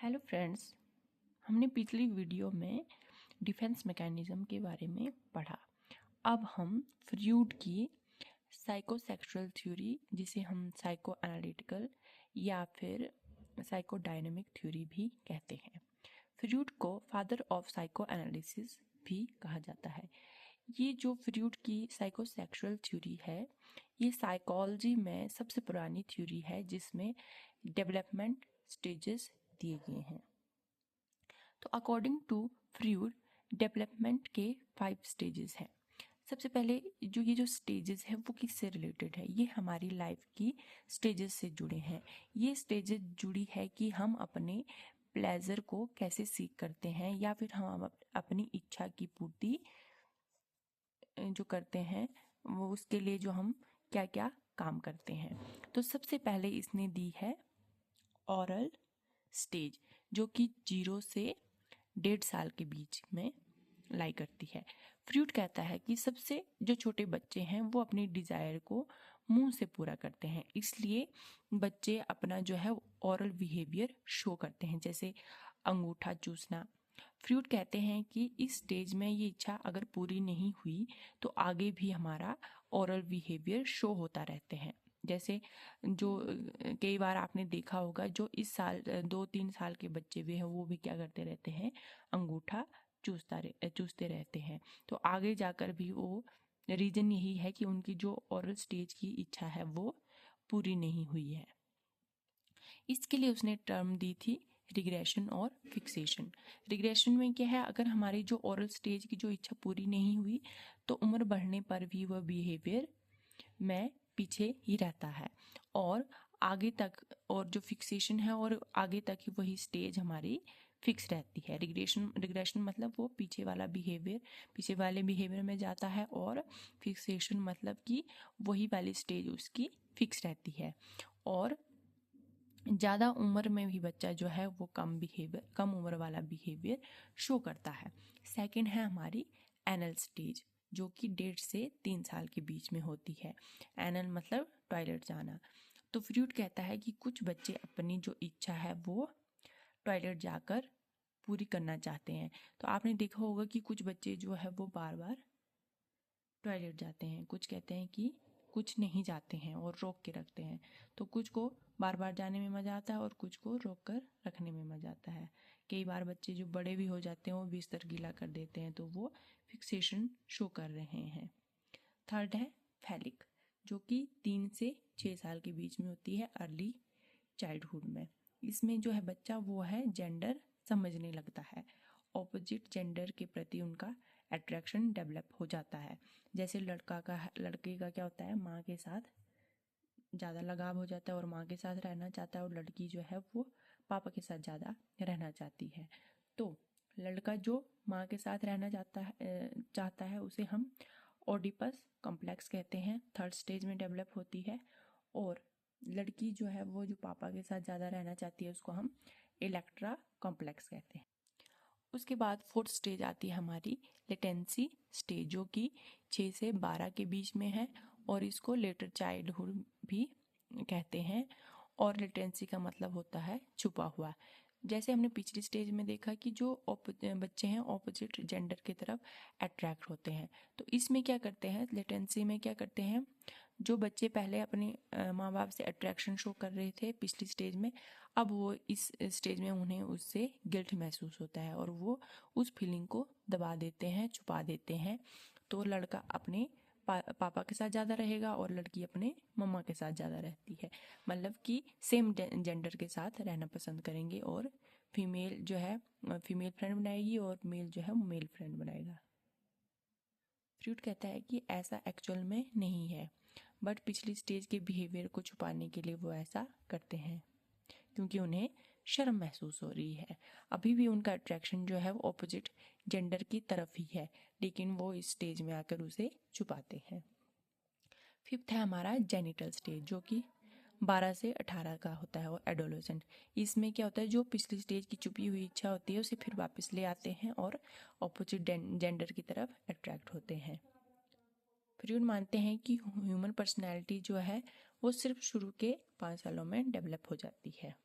Hello friends, हमने पिछली video में डिफेंस मैकेनिज्म के बारे में पढ़ा। अब हम फ्रूड की साइकोसेक्सुअल थ्योरी, जिसे हम साइको एनालिटिकल या फिर साइकोडायनेमिक थ्योरी भी कहते हैं। फ्रूड को फादर ऑफ साइको एनालिसिस भी कहा जाता है। ये जो फ्रूड की साइकोसेक्सुअल थ्योरी है, ये साइकोलॉजी में सबसे पुरानी थ्योरी है जिसमें डेवलपमेंट स्टेजेस दिए गए हैं। तो अकॉर्डिंग टू फ्रूड, डेवलपमेंट के 5 स्टेजेस हैं। सबसे पहले ये जो स्टेजेस है वो किससे रिलेटेड है? ये हमारी लाइफ की स्टेजेस से जुड़े हैं। ये स्टेजेस जुड़ी है कि हम अपने प्लेजर को कैसे सीख करते हैं या फिर हम अपनी इच्छा की पूर्ति जो करते हैं वो उसके लिए जो हम क्या क्या काम करते हैं। तो सबसे पहले इसने दी है ऑरल स्टेज, जो कि 0 से 1.5 साल के बीच में लाई करती है। फ्रूड कहता है कि सबसे जो छोटे बच्चे हैं वो अपनी डिजायर को मुंह से पूरा करते हैं, इसलिए बच्चे अपना जो है ओरल बिहेवियर शो करते हैं, जैसे अंगूठा चूसना। फ्रूड कहते हैं कि इस स्टेज में ये इच्छा अगर पूरी नहीं हुई तो आगे भी हमारा ओरल बिहेवियर शो होता रहते हैं। जैसे जो कई बार आपने देखा होगा, जो इस साल 2-3 साल के बच्चे भी हैं वो भी क्या करते रहते हैं, अंगूठा चूसते रहते हैं। तो आगे जाकर भी वो रीजन यही है कि उनकी जो ओरल स्टेज की इच्छा है वो पूरी नहीं हुई है। इसके लिए उसने टर्म दी थी रिग्रेशन और फिक्सेशन। रिग्रेशन में क्या है, अगर हमारी जो ओरल स्टेज की जो इच्छा पूरी नहीं हुई तो उम्र बढ़ने पर भी वह बिहेवियर में पीछे ही रहता है और आगे तक, और जो फिक्सेशन है और आगे तक ही वही स्टेज हमारी फिक्स रहती है। रिग्रेशन मतलब वो पीछे वाला बिहेवियर पीछे वाले बिहेवियर में जाता है, और फिक्सेशन मतलब कि वही वाली स्टेज उसकी फिक्स रहती है। और ज़्यादा उम्र में भी बच्चा जो है वो कम उम्र वाला बिहेवियर शो करता है। सेकंड है हमारी एनल स्टेज, जो कि 1.5 से 3 साल के बीच में होती है। एनल मतलब टॉयलेट जाना। तो फ्रूड कहता है कि कुछ बच्चे अपनी जो इच्छा है वो टॉयलेट जाकर पूरी करना चाहते हैं। तो आपने देखा होगा कि कुछ बच्चे जो है वो बार बार टॉयलेट जाते हैं, कुछ कहते हैं कि कुछ नहीं जाते हैं और रोक के रखते हैं। तो कुछ को बार बार जाने में मज़ा आता है और कुछ को रोक कर रखने में मज़ा आता है। कई बार बच्चे जो बड़े भी हो जाते हैं वो बिस्तर गीला कर देते हैं, तो वो फिक्सेशन शो कर रहे हैं। थर्ड है फैलिक, जो कि 3 से 6 साल के बीच में होती है, अर्ली चाइल्डहुड में। इसमें जो है बच्चा वो है जेंडर समझने लगता है, ऑपोजिट जेंडर के प्रति उनका अट्रैक्शन डेवलप हो जाता है। जैसे लड़के का क्या होता है, माँ के साथ ज़्यादा लगाव हो जाता है और माँ के साथ रहना चाहता है, और लड़की जो है वो पापा के साथ ज़्यादा रहना चाहती है। तो लड़का जो माँ के साथ रहना चाहता है उसे हम ओडिपस कॉम्प्लेक्स कहते हैं, 3rd स्टेज में डेवलप होती है। और लड़की जो है वो जो पापा के साथ ज़्यादा रहना चाहती है उसको हम इलेक्ट्रा कॉम्प्लेक्स कहते हैं। उसके बाद 4th स्टेज आती है हमारी लेटेंसी स्टेज, जो कि 6 से 12 के बीच में है, और इसको लेटर चाइल्डहुड भी कहते हैं। और लेटेंसी का मतलब होता है छुपा हुआ। जैसे हमने पिछली स्टेज में देखा कि जो बच्चे हैं ऑपोजिट जेंडर की तरफ अट्रैक्ट होते हैं, तो इसमें क्या करते हैं, लेटेंसी में क्या करते हैं, जो बच्चे पहले अपने माँ बाप से अट्रैक्शन शो कर रहे थे पिछली स्टेज में, अब वो इस स्टेज में उन्हें उससे गिल्ट महसूस होता है और वो उस फीलिंग को दबा देते हैं, छुपा देते हैं। तो लड़का अपने पापा के साथ ज़्यादा रहेगा और लड़की अपने मम्मा के साथ ज़्यादा रहती है, मतलब कि सेम जेंडर के साथ रहना पसंद करेंगे, और फीमेल जो है फीमेल फ्रेंड बनाएगी और मेल जो है मेल फ्रेंड बनाएगा। फ्रूड कहता है कि ऐसा एक्चुअल में नहीं है, बट पिछली स्टेज के बिहेवियर को छुपाने के लिए वो ऐसा करते हैं क्योंकि उन्हें शर्म महसूस हो रही है। अभी भी उनका अट्रैक्शन जो है वो ऑपोजिट जेंडर की तरफ ही है, लेकिन वो इस स्टेज में आकर उसे छुपाते हैं। 5th है हमारा जेनिटल स्टेज, जो कि 12 से 18 का होता है, और एडोलेसेंट। इसमें क्या होता है, जो पिछली स्टेज की छुपी हुई इच्छा होती है उसे फिर वापस ले आते हैं और ऑपोजिट जेंडर की तरफ अट्रैक्ट होते हैं। फ्रूड मानते हैं कि ह्यूमन पर्सनैलिटी जो है वो सिर्फ शुरू के 5 सालों में डेवलप हो जाती है।